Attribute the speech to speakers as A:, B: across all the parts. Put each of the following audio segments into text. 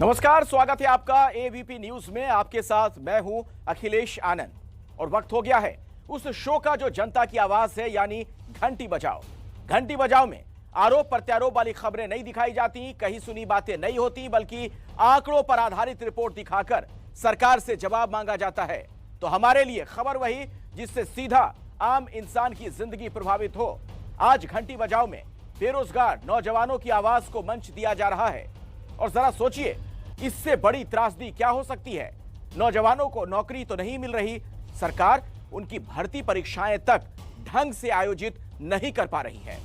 A: नमस्कार, स्वागत है आपका एबीपी न्यूज में। आपके साथ मैं हूं अखिलेश आनंद और वक्त हो गया है उस शो का जो जनता की आवाज है, यानी घंटी बजाओ। घंटी बजाओ में आरोप प्रत्यारोप वाली खबरें नहीं दिखाई जाती, कहीं सुनी बातें नहीं होती, बल्कि आंकड़ों पर आधारित रिपोर्ट दिखाकर सरकार से जवाब मांगा जाता है। तो हमारे लिए खबर वही जिससे सीधा आम इंसान की जिंदगी प्रभावित हो। आज घंटी बजाओ में बेरोजगार नौजवानों की आवाज को मंच दिया जा रहा है। और जरा सोचिए, इससे बड़ी त्रासदी क्या हो सकती है। नौजवानों को नौकरी तो नहीं मिल रही, सरकार उनकी भर्ती परीक्षाएं तक ढंग से आयोजित नहीं कर पा रही है।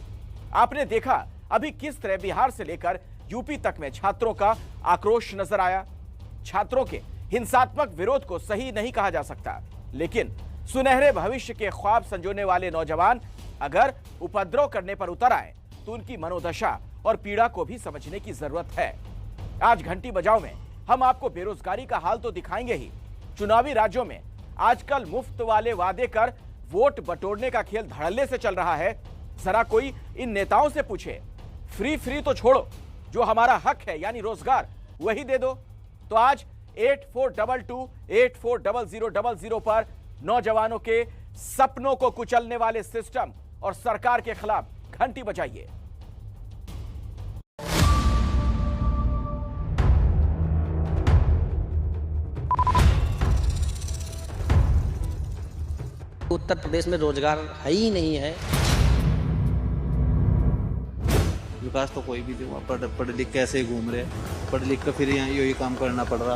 A: आपने देखा अभी किस तरह बिहार से लेकर यूपी तक में छात्रों का आक्रोश नजर आया। छात्रों के हिंसात्मक विरोध को सही नहीं कहा जा सकता, लेकिन सुनहरे भविष्य के ख्वाब संजोने वाले नौजवान अगर उपद्रव करने पर उतर आए तो उनकी मनोदशा और पीड़ा को भी समझने की जरूरत है। आज घंटी बजाओ में हम आपको बेरोजगारी का हाल तो दिखाएंगे ही, चुनावी राज्यों में आजकल मुफ्त वाले वादे कर वोट बटोरने का खेल धड़ल्ले से चल रहा है। जरा कोई इन नेताओं से पूछे, फ्री तो छोड़ो, जो हमारा हक है यानी रोजगार वही दे दो। तो आज 8422840000 पर नौजवानों के सपनों को कुचलने वाले सिस्टम और सरकार के खिलाफ घंटी बजाइए।
B: उत्तर प्रदेश में रोजगार है ही नहीं है।
C: विकास तो कोई भी नहीं, पढ़ लिख के ऐसे ही घूम रहे, पढ़ लिख कर फिर यहाँ यही काम करना पड़ रहा।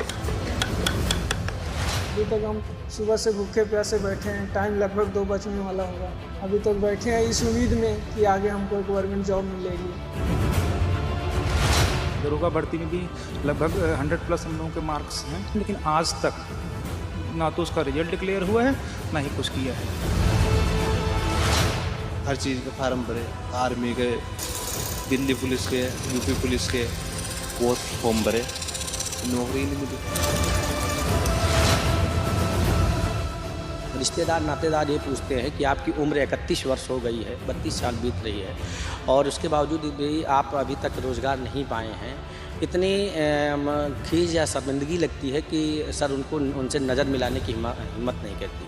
D: अभी तक हम सुबह से भूखे प्यासे बैठे हैं, टाइम लगभग 2 बजने वाला होगा। अभी तक बैठे हैं इस उम्मीद में कि आगे हमको गवर्नमेंट जॉब मिलेगी।
E: दरोगा भर्ती में भी लगभग 100+ हम लोगों के मार्क्स हैं, लेकिन आज तक ना तो उसका रिजल्ट डिक्लेयर हुआ है ना ही कुछ किया है।
C: हर चीज़ के फार्म भरे, आर्मी के, दिल्ली पुलिस के, यूपी पुलिस के, वो फॉर्म भरे, नौकरी नहीं मिली।
B: रिश्तेदार नातेदार ये पूछते हैं कि आपकी उम्र 31 वर्ष हो गई है, 32 साल बीत रही है और उसके बावजूद भी आप अभी तक रोज़गार नहीं पाए हैं। इतनी खीज या शर्मिंदगी लगती है कि सर उनसे नज़र मिलाने की हिम्मत नहीं करती।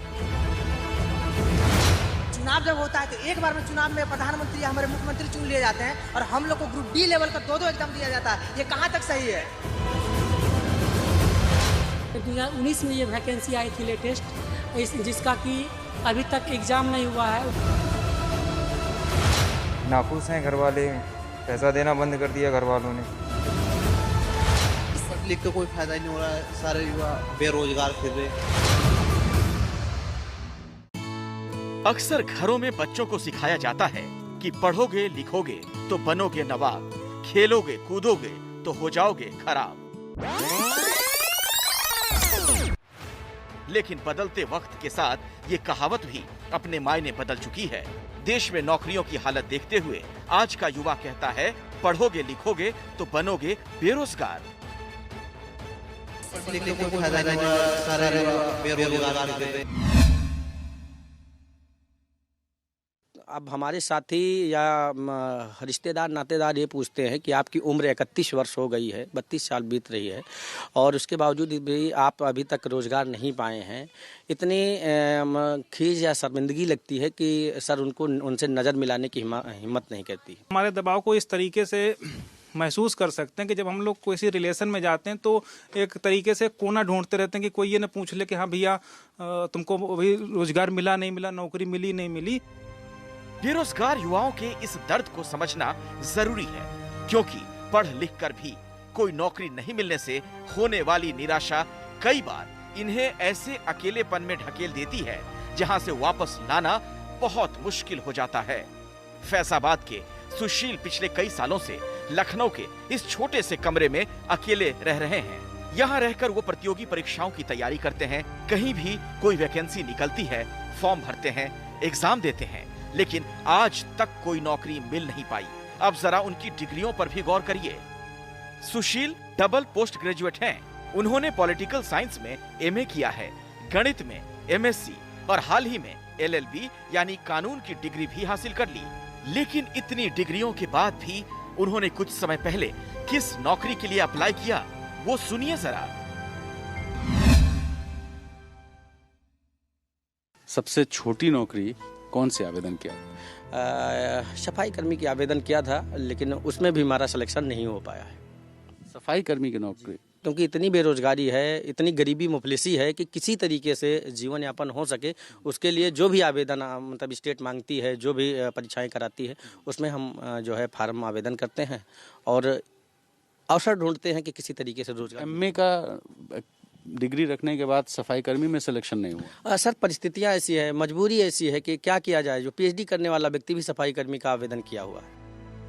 F: चुनाव जब होता है तो एक बार में चुनाव में प्रधानमंत्री या हमारे मुख्यमंत्री चुन लिए जाते हैं और हम लोग को ग्रुप डी लेवल का 2-2 एग्जाम दिया जाता है। ये कहाँ तक सही है?
G: 2019 में ये वैकेंसी आई थी लेटेस्ट, जिसका कि अभी तक एग्जाम नहीं हुआ है।
H: नाखुश हैं घर वाले, पैसा देना बंद कर दिया घर वालों ने।
C: पढ़ लिख के कोई फायदा नहीं हो रहा है, सारे युवा बेरोजगार फिर रहे।
A: अक्सर घरों में बच्चों को सिखाया जाता है कि पढ़ोगे लिखोगे तो बनोगे नवाब, खेलोगे कूदोगे तो हो जाओगे खराब। लेकिन बदलते वक्त के साथ ये कहावत भी अपने मायने बदल चुकी है। देश में नौकरियों की हालत देखते हुए आज का युवा कहता है पढ़ोगे लिखोगे तो बनोगे बेरोजगार।
C: पढ़ लिख के कोई फायदा नहीं हो रहा, सारे युवा बेरोजगार फिर रहे।
B: अब हमारे साथी या रिश्तेदार नातेदार ये पूछते हैं कि आपकी उम्र 31 वर्ष हो गई है, 32 साल बीत रही है और उसके बावजूद भी आप अभी तक रोज़गार नहीं पाए हैं। इतनी खीज या शर्मिंदगी लगती है कि सर उनसे नज़र मिलाने की हिम्मत नहीं करती।
E: हमारे दबाव को इस तरीके से महसूस कर सकते हैं कि जब हम लोग किसी रिलेशन में जाते हैं तो एक तरीके से कोना ढूंढते रहते हैं कि कोई ये न पूछ ले कि हाँ भैया तुमको अभी रोज़गार मिला नहीं मिला, नौकरी मिली नहीं मिली।
A: बेरोजगार युवाओं के इस दर्द को समझना जरूरी है, क्योंकि पढ़ लिख कर भी कोई नौकरी नहीं मिलने से होने वाली निराशा कई बार इन्हें ऐसे अकेलेपन में ढकेल देती है जहां से वापस लाना बहुत मुश्किल हो जाता है। फैजाबाद के सुशील पिछले कई सालों से लखनऊ के इस छोटे से कमरे में अकेले रह रहे हैं। यहाँ रहकर वो प्रतियोगी परीक्षाओं की तैयारी करते हैं। कहीं भी कोई वैकेंसी निकलती है, फॉर्म भरते हैं, एग्जाम देते हैं, लेकिन आज तक कोई नौकरी मिल नहीं पाई। अब जरा उनकी डिग्रियों पर भी गौर करिए। सुशील डबल पोस्ट ग्रेजुएट हैं। उन्होंने पॉलिटिकल साइंस में एमए किया है, गणित में एमएससी और हाल ही में एलएलबी यानी कानून की डिग्री भी हासिल कर ली। लेकिन इतनी डिग्रियों के बाद भी उन्होंने कुछ समय पहले किस नौकरी के लिए अप्लाई किया, वो सुनिए जरा।
I: सबसे छोटी नौकरी कौन सी आवेदन किया?
B: सफाई कर्मी की आवेदन किया था, लेकिन उसमें भी हमारा सिलेक्शन नहीं हो पाया है।
I: सफाई कर्मी की नौकरी?
B: क्योंकि इतनी बेरोजगारी है, इतनी गरीबी मुफलिसी है कि किसी तरीके से जीवन यापन हो सके, उसके लिए जो भी आवेदन मतलब स्टेट मांगती है, जो भी परीक्षाएं कराती है, उसमें हम जो है फार्म आवेदन करते हैं और अवसर ढूंढते हैं कि किसी तरीके से रोजगार।
I: एमए का डिग्री रखने के बाद सफाई कर्मी में सिलेक्शन नहीं हुआ?
B: सर, परिस्थितियां ऐसी है, मजबूरी ऐसी है कि क्या किया जाए। जो पीएचडी करने वाला व्यक्ति भी सफाई कर्मी का आवेदन किया हुआ है।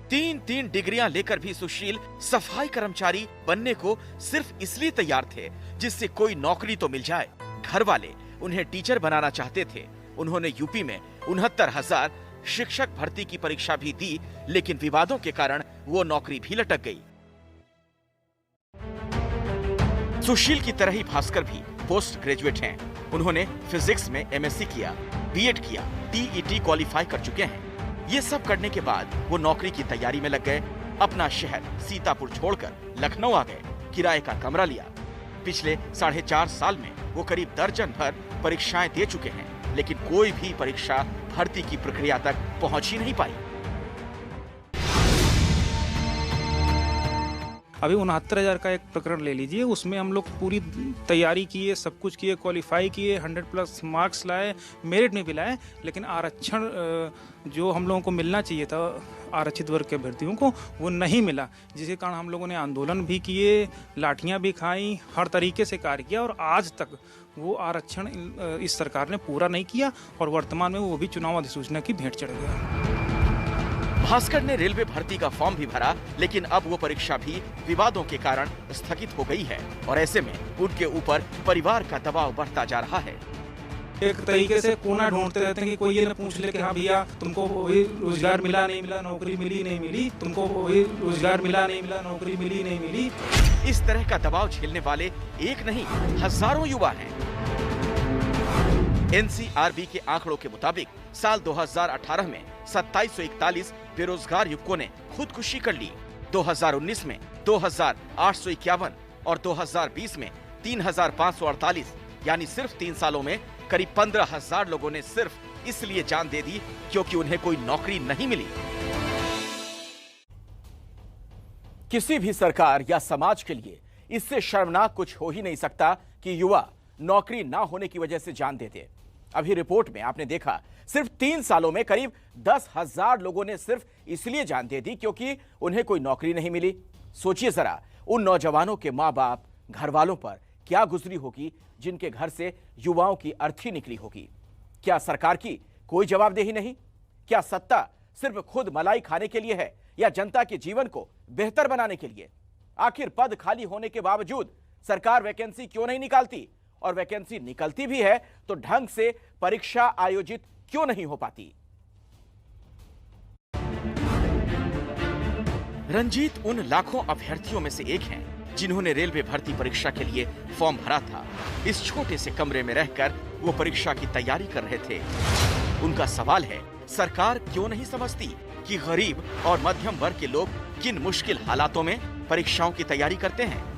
A: 3 डिग्रियां लेकर भी सुशील सफाई कर्मचारी बनने को सिर्फ इसलिए तैयार थे जिससे कोई नौकरी तो मिल जाए। घर वाले उन्हें टीचर बनाना चाहते थे। उन्होंने यूपी में 69,000 शिक्षक भर्ती की परीक्षा भी दी, लेकिन विवादों के कारण वो नौकरी भी लटक गई। सुशील की तरह ही भास्कर भी पोस्ट ग्रेजुएट हैं। उन्होंने फिजिक्स में एमएससी किया, बीएड किया, टीईटी क्वालिफाई कर चुके हैं। ये सब करने के बाद वो नौकरी की तैयारी में लग गए। अपना शहर सीतापुर छोड़कर लखनऊ आ गए, किराए का कमरा लिया। पिछले 4.5 साल में वो करीब दर्जन भर परीक्षाएं दे चुके हैं, लेकिन कोई भी परीक्षा भर्ती की प्रक्रिया तक पहुंच ही नहीं पाई।
E: अभी 69,000 का एक प्रकरण ले लीजिए, उसमें हम लोग पूरी तैयारी किए, सब कुछ किए, क्वालिफाई किए, 100+ मार्क्स लाए, मेरिट में भी लाए, लेकिन आरक्षण जो हम लोगों को मिलना चाहिए था आरक्षित वर्ग के अभ्यर्थियों को, वो नहीं मिला, जिसके कारण हम लोगों ने आंदोलन भी किए, लाठियां भी खाई, हर तरीके से कार्य किया और आज तक वो आरक्षण इस सरकार ने पूरा नहीं किया और वर्तमान में वो भी चुनाव अधिसूचना की भेंट चढ़ गया।
A: भास्कर ने रेलवे भर्ती का फॉर्म भी भरा, लेकिन अब वो परीक्षा भी विवादों के कारण स्थगित हो गई है और ऐसे में उनके ऊपर परिवार का दबाव बढ़ता जा रहा है।
E: एक तरीके से कोना ढूंढते रहते हैं कि कोई ये न पूछ ले कि हाँ भैया तुमको वही रोजगार मिला नहीं मिला, नौकरी मिली नहीं मिली, तुमको वही रोजगार मिला नहीं मिला, नौकरी मिली नहीं मिली।
A: इस तरह का दबाव झेलने वाले एक नहीं, हजारों युवा हैं। एनसीआरबी के आंकड़ों के मुताबिक साल 2018 में 2741 बेरोजगार युवकों ने खुदकुशी कर ली। 2019 में 2,851 और 2020 में 3,548, यानी सिर्फ 3 सालों में करीब 15,000 लोगों ने सिर्फ इसलिए जान दे दी क्योंकि उन्हें कोई नौकरी नहीं मिली। किसी भी सरकार या समाज के लिए इससे शर्मनाक कुछ हो ही नहीं सकता कि युवा नौकरी ना होने की वजह से जान देते। अभी रिपोर्ट में आपने देखा, सिर्फ 3 सालों में करीब 10,000 लोगों ने सिर्फ इसलिए जान दे दी क्योंकि उन्हें कोई नौकरी नहीं मिली। सोचिए जरा, उन नौजवानों के माँ बाप, घर वालों पर क्या गुजरी होगी जिनके घर से युवाओं की अर्थी निकली होगी। क्या सरकार की कोई जवाबदेही नहीं? क्या सत्ता सिर्फ खुद मलाई खाने के लिए है या जनता के जीवन को बेहतर बनाने के लिए? आखिर पद खाली होने के बावजूद सरकार वैकेंसी क्यों नहीं निकालती? और वैकेंसी निकलती भी है तो ढंग से परीक्षा आयोजित क्यों नहीं हो पाती? रंजीत उन लाखों अभ्यर्थियों में से एक हैं जिन्होंने रेलवे भर्ती परीक्षा के लिए फॉर्म भरा था। इस छोटे से कमरे में रहकर वो परीक्षा की तैयारी कर रहे थे। उनका सवाल है, सरकार क्यों नहीं समझती कि गरीब और मध्यम वर्ग के लोग किन मुश्किल हालातों में परीक्षाओं की तैयारी करते हैं।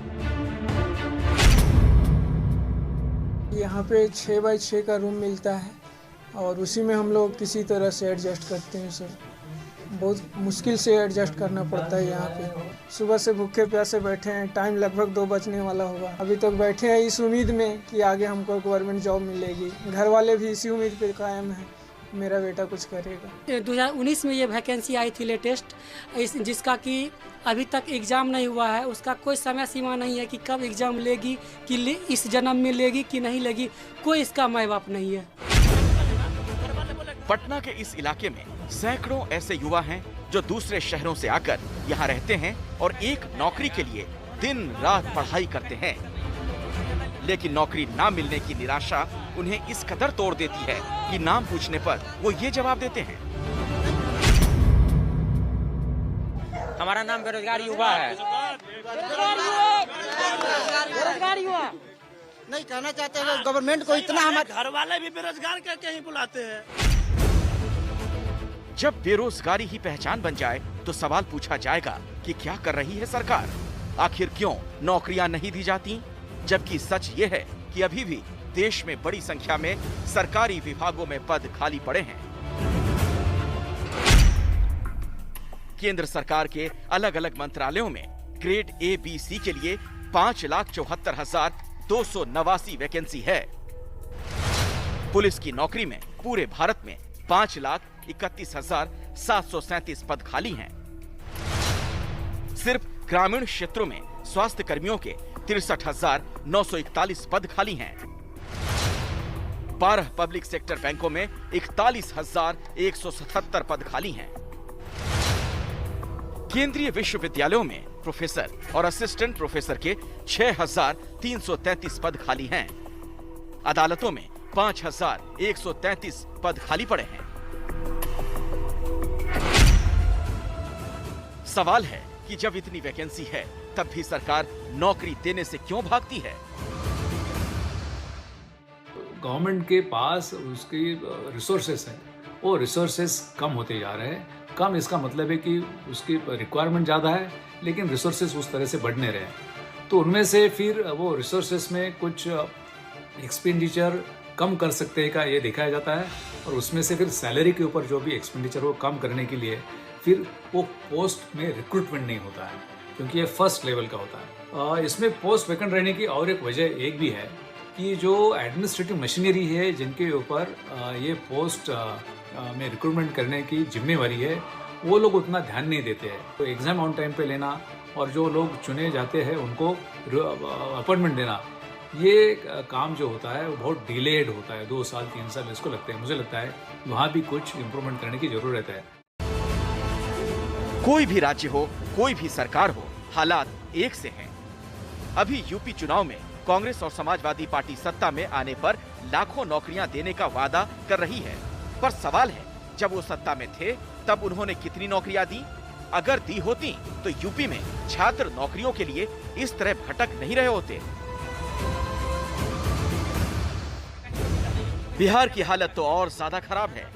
D: यहाँ पे 6x6 का रूम मिलता है और उसी में हम लोग किसी तरह से एडजस्ट करते हैं सर। बहुत मुश्किल से एडजस्ट करना पड़ता है यहाँ पे। सुबह से भूखे प्यासे बैठे हैं, टाइम लगभग 2 बजने वाला होगा। अभी तक बैठे हैं इस उम्मीद में कि आगे हमको गवर्नमेंट जॉब मिलेगी। घर वाले भी इसी उम्मीद पे कायम हैं, मेरा बेटा कुछ करेगा।
G: 2019 में ये वैकेंसी आई थी लेटेस्ट, जिसका कि अभी तक एग्ज़ाम नहीं हुआ है। उसका कोई समय सीमा नहीं है कि कब एग्ज़ाम लेगी, कि इस जन्म में लेगी कि नहीं लेगी, कोई इसका माय बाप नहीं है।
A: पटना के इस इलाके में सैकड़ों ऐसे युवा हैं जो दूसरे शहरों से आकर यहाँ रहते हैं और एक नौकरी के लिए दिन रात पढ़ाई करते हैं, लेकिन नौकरी ना मिलने की निराशा उन्हें इस कदर तोड़ देती है कि नाम पूछने पर वो ये जवाब देते हैं,
B: हमारा नाम बेरोजगार युवा है।
F: बेरोजगार युवा नहीं कहना चाहते हैं गवर्नमेंट को, इतना हमारे
J: घर वाले भी बेरोजगार कहके ही बुलाते हैं।
A: जब बेरोजगारी ही पहचान बन जाए तो सवाल पूछा जाएगा कि क्या कर रही है सरकार। आखिर क्यों नौकरियां नहीं दी जाती? जबकि सच ये है कि अभी भी देश में बड़ी संख्या में सरकारी विभागों में पद खाली पड़े हैं। केंद्र सरकार के अलग अलग मंत्रालयों में ग्रेड ए बी सी के लिए 5,74,289 वैकेंसी है। पुलिस की नौकरी में पूरे भारत में 5,31,737 पद खाली हैं। सिर्फ ग्रामीण क्षेत्रों में स्वास्थ्य कर्मियों के 63,941 पद खाली हैं। 12 पब्लिक सेक्टर बैंकों में 41,177 पद खाली हैं। केंद्रीय विश्वविद्यालयों में प्रोफेसर और असिस्टेंट प्रोफेसर के 6,333 पद खाली हैं। अदालतों में 5,133 पद खाली पड़े हैं। सवाल है कि जब इतनी वैकेंसी है तब भी सरकार नौकरी देने से क्यों भागती है?
K: गवर्नमेंट के पास उसकी रिसोर्सेस हैं, वो रिसोर्सेस कम होते जा रहे हैं। कम इसका मतलब है कि उसकी रिक्वायरमेंट ज़्यादा है लेकिन रिसोर्सेस उस तरह से बढ़ नहीं रहे। तो उनमें से फिर वो रिसोर्सेस में कुछ एक्सपेंडिचर कम कर सकते हैं का ये दिखाया जाता है, और उसमें से फिर सैलरी के ऊपर जो भी एक्सपेंडिचर वो कम करने के लिए फिर वो पोस्ट में रिक्रूटमेंट नहीं होता है, क्योंकि ये फर्स्ट लेवल का होता है। इसमें पोस्ट वैकेंट रहने की और एक वजह एक भी है कि जो एडमिनिस्ट्रेटिव मशीनरी है जिनके ऊपर ये पोस्ट में रिक्रूटमेंट करने की जिम्मेवारी है, वो लोग उतना ध्यान नहीं देते हैं। तो एग्ज़ाम ऑन टाइम पे लेना और जो लोग चुने जाते हैं उनको अपॉइंटमेंट देना, ये काम जो होता है वो बहुत डिलेड होता है। 2 साल 3 साल इसको लगते हैं। मुझे लगता है वहाँ भी कुछ इम्प्रूवमेंट करने की जरूरत है।
A: कोई भी राज्य हो, कोई भी सरकार हो, हालात एक से हैं। अभी यूपी चुनाव में कांग्रेस और समाजवादी पार्टी सत्ता में आने पर लाखों नौकरियां देने का वादा कर रही है, पर सवाल है जब वो सत्ता में थे तब उन्होंने कितनी नौकरियां दी? अगर दी होती तो यूपी में छात्र नौकरियों के लिए इस तरह भटक नहीं रहे होते। बिहार की हालत तो और ज्यादा खराब है।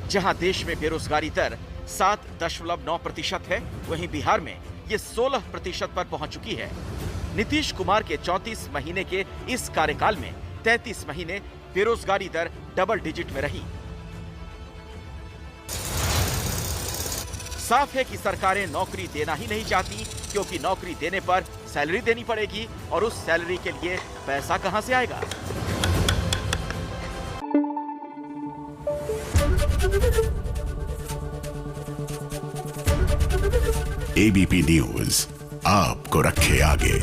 A: जहां देश में बेरोजगारी दर 7.9% है, वहीं बिहार में ये 16% पर पहुंच चुकी है। नीतीश कुमार के 34 महीने के इस कार्यकाल में 33 महीने बेरोजगारी दर डबल डिजिट में रही। साफ है कि सरकारें नौकरी देना ही नहीं चाहती, क्योंकि नौकरी देने पर सैलरी देनी पड़ेगी और उस सैलरी के लिए पैसा कहां से आएगा?
L: एबीपी न्यूज आपको रखे आगे।